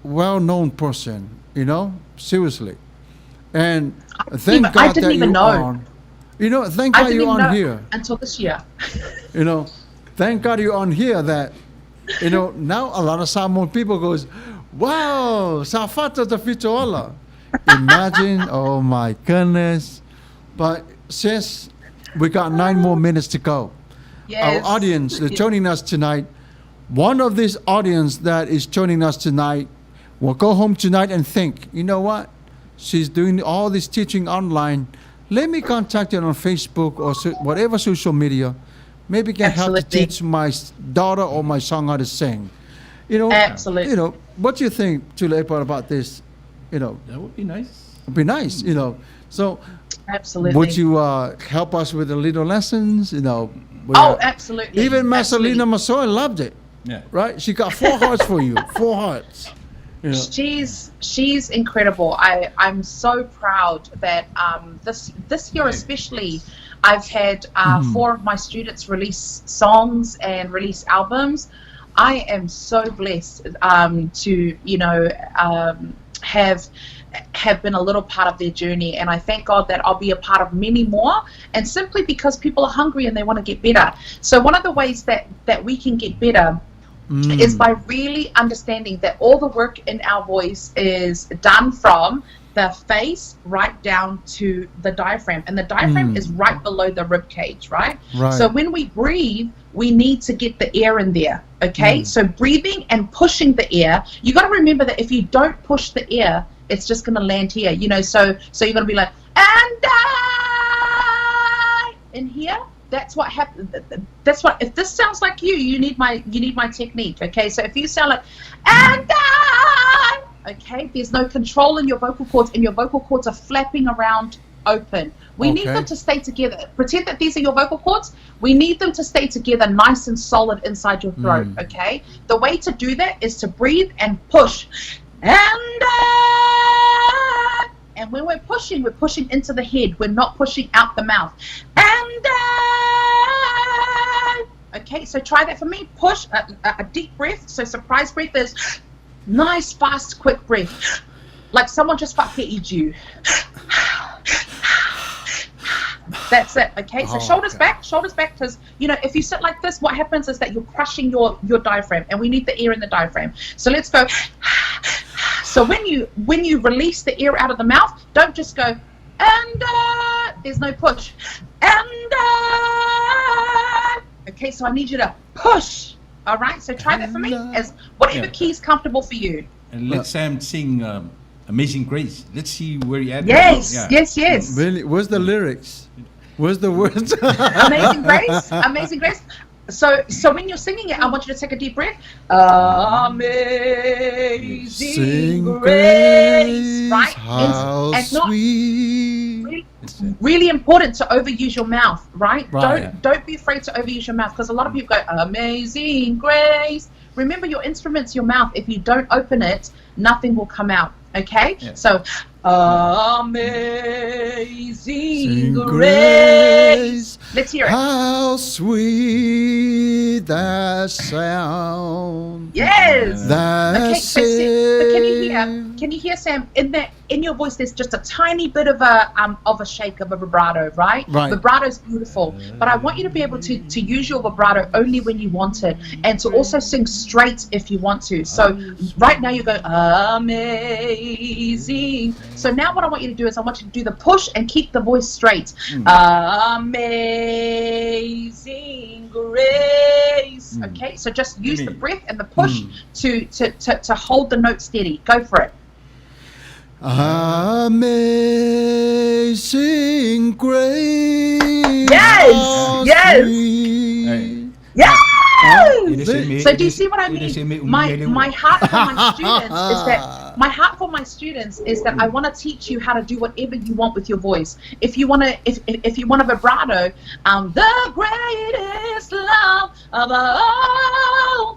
well-known person. You know, seriously. And thank I God didn't that even you know. are. You know, thank I God didn't you're even on know here. until this year. You know, thank God you're on here that, you know, now a lot of Samoan people goes, wow, Safata the Fitola. Imagine, oh my goodness. But sis, we got 9 more minutes to go. Yes. Our audience that's joining us tonight, one of these audience that is joining us tonight will go home tonight and think, you know what? She's doing all this teaching online. Let me contact her on Facebook or whatever social media. Maybe can help to Absolutely. teach my daughter or my son how to sing. You know, Absolutely. You know, what do you think, Tulepa, about this? You know, That would be nice. it'd be nice. You know, so Absolutely. would you help us with the little lessons? You know, Oh, absolutely. even Marcelina Absolutely. Masoy loved it. Yeah. Right? She got 4 hearts for you. 4 hearts. You know. She's incredible. I'm so proud that this year especially, I've had 4 of my students release songs and release albums. I am so blessed to have been a little part of their journey, and I thank God that I'll be a part of many more, and simply because people are hungry and they want to get better. So one of the ways that we can get better is by really understanding that all the work in our voice is done from the face right down to the diaphragm, and the diaphragm is right below the rib cage, right? So when we breathe, we need to get the air in there, okay? So breathing and pushing the air, you got to remember that if you don't push the air, it's just going to land here, you know. So you're going to be like, and I in here. That's what happens. That's what. If this sounds like you need my technique. Okay, so if you sound like and I, okay, there's no control in your vocal cords, and your vocal cords are flapping around open. We need them to stay together. Pretend that these are your vocal cords. We need them to stay together, nice and solid inside your throat. Okay. The way to do that is to breathe and push, and when we're pushing into the head. We're not pushing out the mouth. Okay, so try that for me. Push a deep breath. So surprise breath is nice, fast, quick breath, like someone just farted you. That's it. Okay, so shoulders back, because you know if you sit like this, what happens is that you're crushing your diaphragm, and we need the air in the diaphragm. So let's go. So when you release the air out of the mouth, don't just go and there's no push and okay. So I need you to push. All right. So try that for me as whatever key is comfortable for you. And let Sam sing Amazing Grace. Let's see where he at. Yes. Really? Where's the lyrics? Where's the words? Amazing Grace. Amazing Grace. So when you're singing it, I want you to take a deep breath. Amazing grace, right? How and not sweet. really important to overuse your mouth, right? Don't be afraid to overuse your mouth, because a lot of people go amazing grace. Remember, your instrument's your mouth. If you don't open it, nothing will come out. Okay, so amazing grace. Let's hear it. How sweet that sound. Yes. That Okay, so can you hear Sam, in your voice there's just a tiny bit of a shake of a vibrato, right? Vibrato's beautiful, but I want you to be able to use your vibrato only when you want it, and to also sing straight if you want to. So right now you go amazing. So now what I want you to do is I want you to do the push and keep the voice straight. Amazing grace. Okay, so just use the breath and the push to hold the note steady. Go for it. Amazing grace. Yes. Yes. So do you see what I mean? My heart for my students is that I want to teach you how to do whatever you want with your voice. If you want a vibrato, the greatest love of all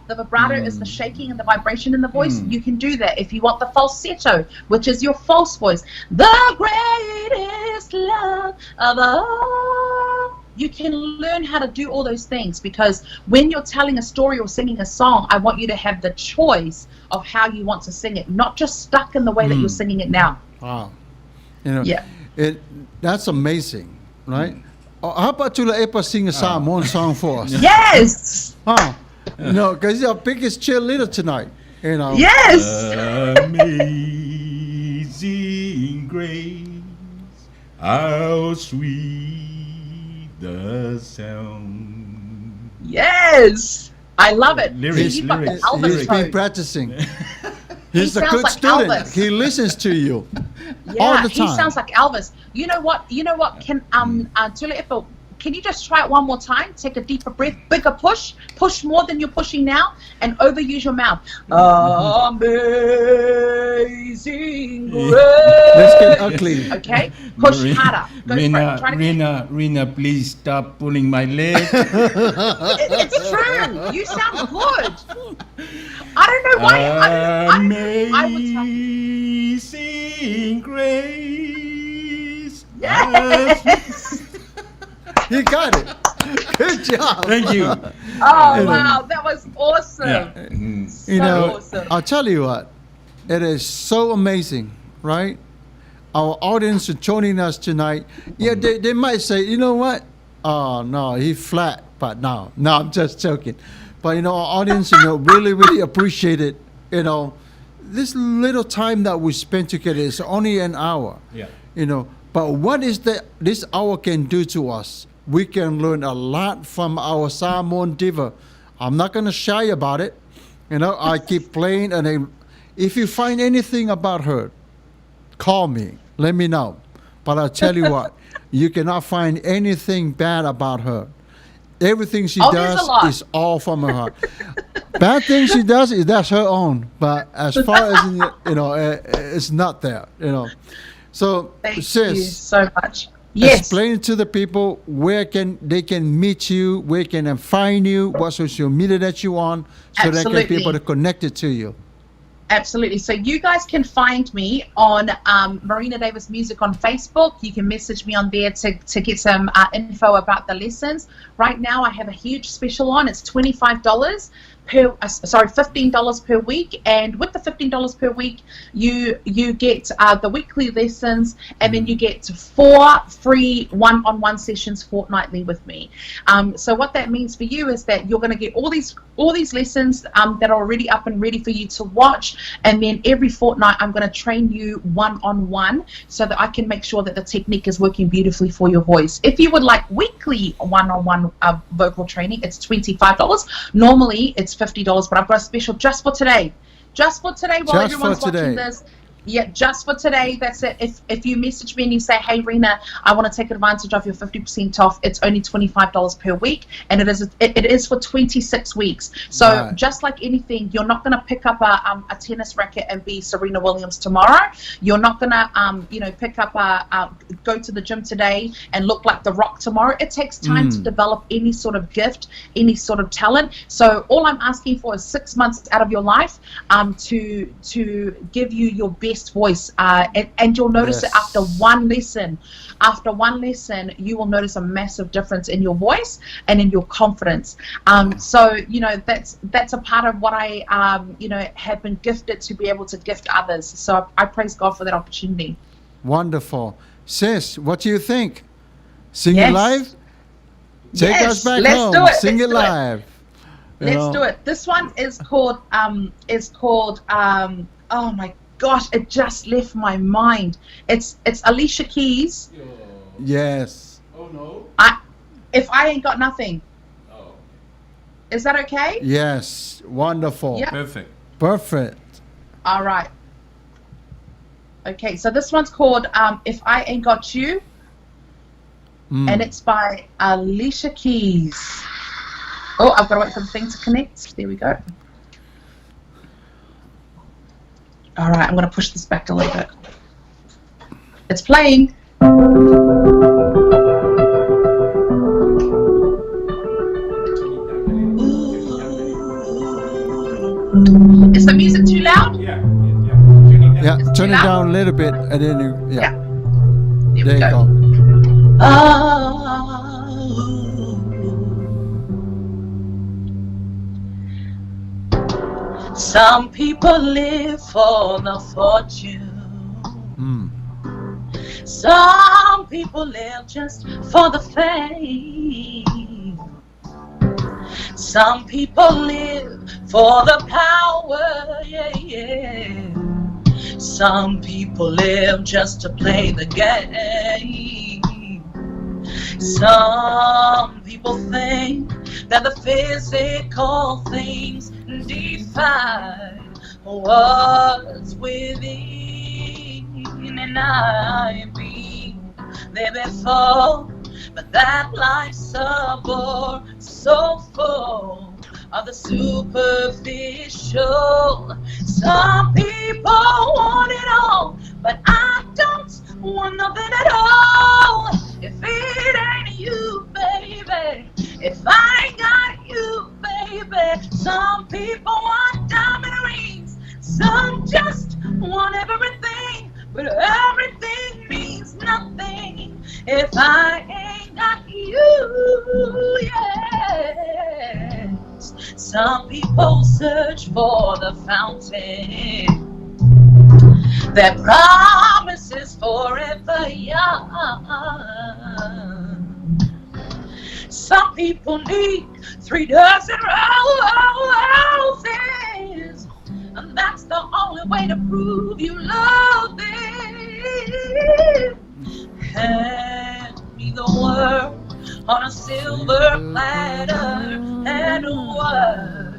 the vibrato is the shaking and the vibration in the voice, you can do that. If you want the falsetto, which is your false voice, the greatest love of all, you can learn how to do all those things, because when you're telling a story or singing a song, I want you to have the choice of how you want to sing it, not just stuck in the way that you're singing it now. Wow. You know, Yeah. that's amazing, right? How about Tula Epa sing a Samoan song for us? Yes! Huh? You know, because you're our biggest cheerleader tonight. You know. Yes! Amazing grace, how sweet the sound. Yes! I love it. Lyrics, See, you've got the lyrics, Elvis He's been tone. practicing. He's a sounds good like student. Elvis. He listens to you Yeah, all the he time. sounds like Elvis. You know what? Can Tula Epa, can you just try it one more time? Take a deeper breath, bigger push more than you're pushing now, and overuse your mouth. Amazing grace. Let's get ugly. Okay, push harder. Go for it. Rina, Try to get- Rina, please stop pulling my leg. It's true. You sound good. I don't know why. I would tell. Amazing grace. Yes. He got it. Good job. Thank you. Oh wow, that was awesome. Yeah. So You know, awesome. I'll tell you what, it is so amazing, right? Our audience are joining us tonight. Yeah, they might say, you know what? Oh, no, he flat. But no, I'm just joking. But, you know, our audience, you know, really, really appreciate it. You know, this little time that we spend together is only an hour. Yeah. You know, but what is that this hour can do to us? We can learn a lot from our Samoan diva. I'm not going to shy about it. You know, I keep playing, and if you find anything about her, call me. Let me know. But I'll tell you what, you cannot find anything bad about her. Everything she there's a does lot. is all from her heart. Bad things she does that's her own. But as far as you know, it's not there. You know, so Thank you sis, so much. Yes. explain to the people where they can meet you, where can they find you, what social media that you on, so they can be Absolutely. able to connect it to you. Absolutely. So you guys can find me on Marina Davis Music on Facebook. You can message me on there to get some info about the lessons. Right now I have a huge special on. It's $25 $15 per week, and with the $15 per week you get the weekly lessons, and then you get 4 free one-on-one sessions fortnightly with me. So what that means for you is that you're going to get all these lessons that are already up and ready for you to watch, and then every fortnight I'm going to train you one-on-one so that I can make sure that the technique is working beautifully for your voice. If you would like weekly one-on-one vocal training, it's $25. Normally it's $50, but I've got a special just for today. Just for today while Just everyone's for today. watching this. Yeah, just for today. That's it. If you message me and you say, "Hey Rena, I want to take advantage of your 50% off," it's only $25 per week, and it is for 26 weeks. So Right. just like anything, you're not going to pick up a tennis racket and be Serena Williams tomorrow. You're not going to pick up go to the gym today and look like The Rock tomorrow. It takes time to develop any sort of gift, any sort of talent. So all I'm asking for is 6 months out of your life to give you your best voice, and you'll notice Yes. that after one lesson, you will notice a massive difference in your voice and in your confidence. So that's a part of what I have been gifted to be able to gift others. So I praise God for that opportunity. Wonderful. Sis, what do you think? Sing it Yes. live? Take Yes, us back let's home. do it. Sing Let's it do it. live. You Let's know? do it. This one is called oh my gosh, it just left my mind. It's Alicia Keys. Yes. Oh no. If I Ain't Got Nothing. Oh. Is that okay? Yes. Wonderful. Yeah. Perfect. Perfect. All right. Okay, so this one's called If I Ain't Got You, and it's by Alicia Keys. Oh, I've got to wait for the thing to connect. There we go. All right, I'm going to push this back a little bit. It's playing. Is the music too loud? Yeah. Yeah, It's turn too it loud? down a little bit, and then Yeah. there you go. Some people live for the fortune. Mm. Some people live just for the fame. Some people live for the power, yeah, yeah. Some people live just to play the game. Some people think that the physical things define what's within, and I've been there before, but that life's a bore so full of the superficial. Some people want it all, but I don't want nothing at all. If it ain't you, baby, if I ain't got you, baby. Some people want diamond rings, some just want everything, but everything means nothing if I ain't got you, yes. Some people search for the fountain that promises forever young. Some people need 3 dozen roses, and that's the only way to prove you love them. Hand me the world on a silver platter, and what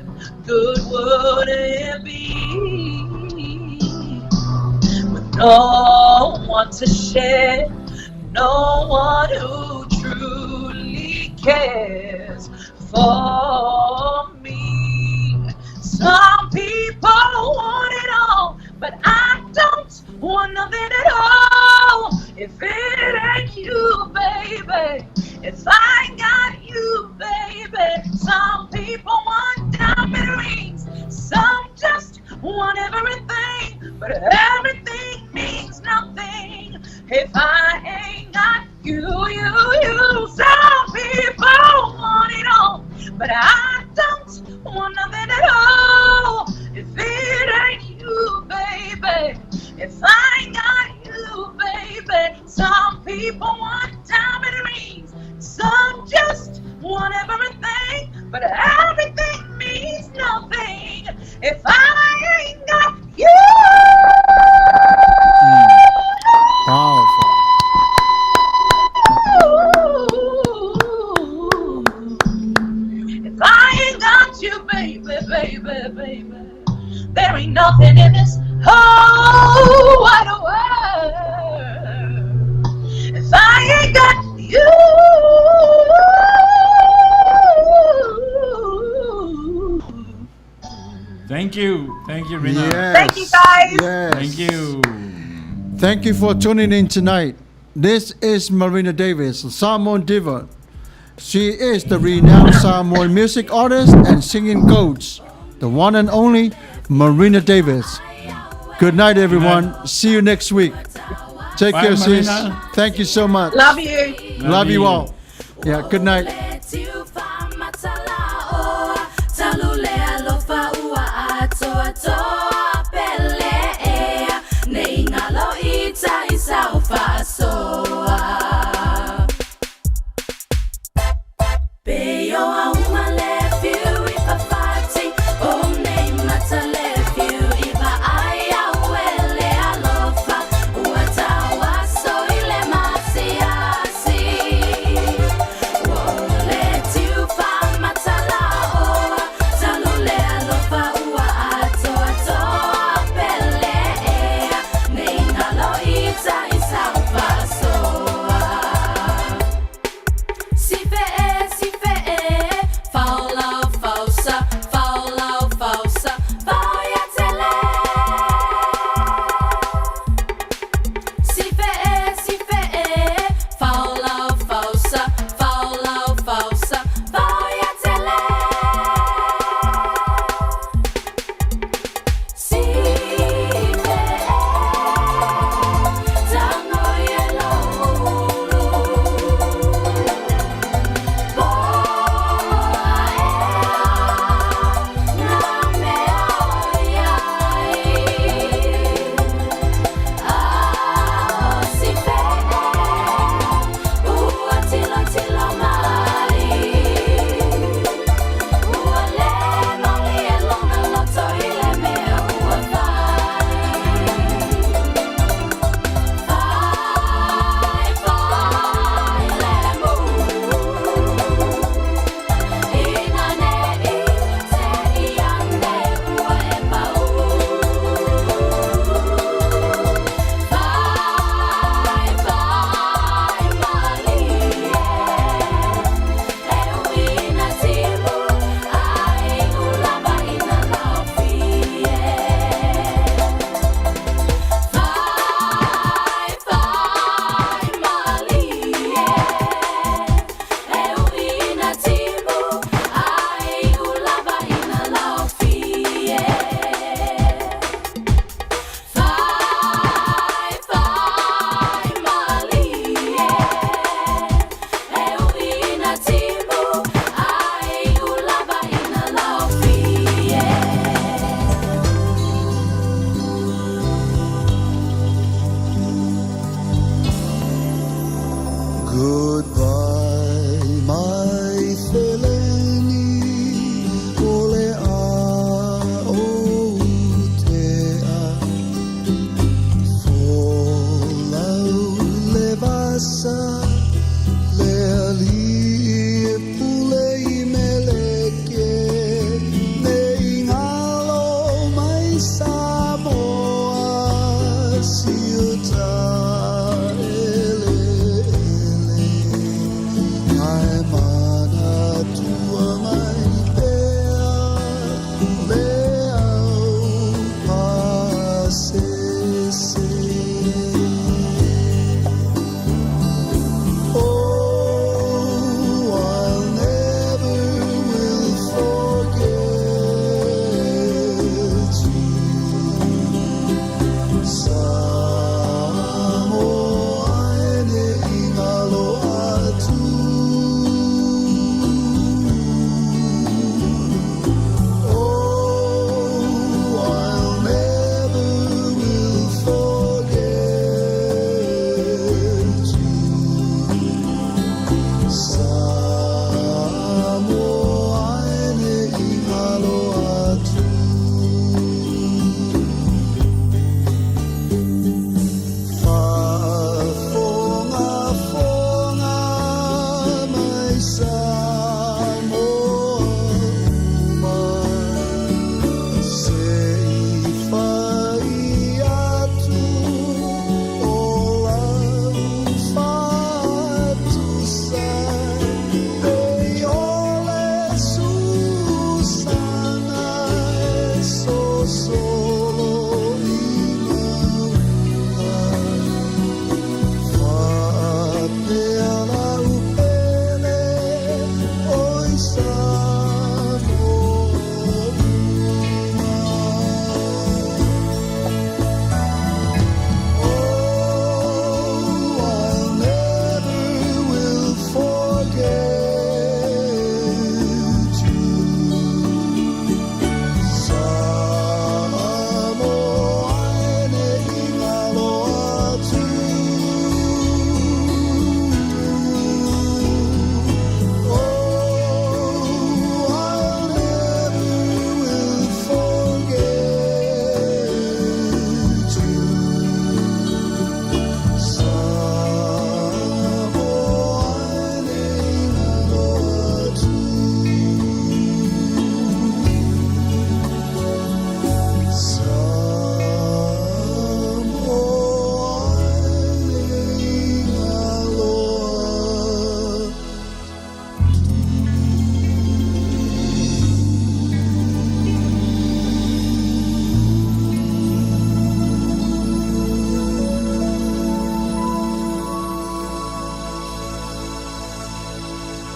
good would it be with no one to share, no one who truly cares for me? Some people want it all, but I don't want nothing at all. If it ain't you, baby, if I got you, baby. Some people want diamond rings, some just want everything, but everything means nothing if I ain't got you. Some people want it all, but I don't want nothing at all. If it ain't you, baby, if I ain't got you, baby. Some people want diamond rings, some just want everything, but everything means nothing if I ain't got you. Powerful. If I ain't got you, baby, baby, baby, there ain't nothing in this whole wide world. If I ain't got you. Thank you, Rina. Yes. Thank you, guys. Yes. Thank you. Thank you for tuning in tonight. This is Marina Davis, Samoan Diva. She is the renowned Samoan music artist and singing coach, the one and only Marina Davis. Good night, everyone. See you next week. Take Bye, care, sis. Marina. Thank you so much. Love you. Love you all. Yeah, good night. Let you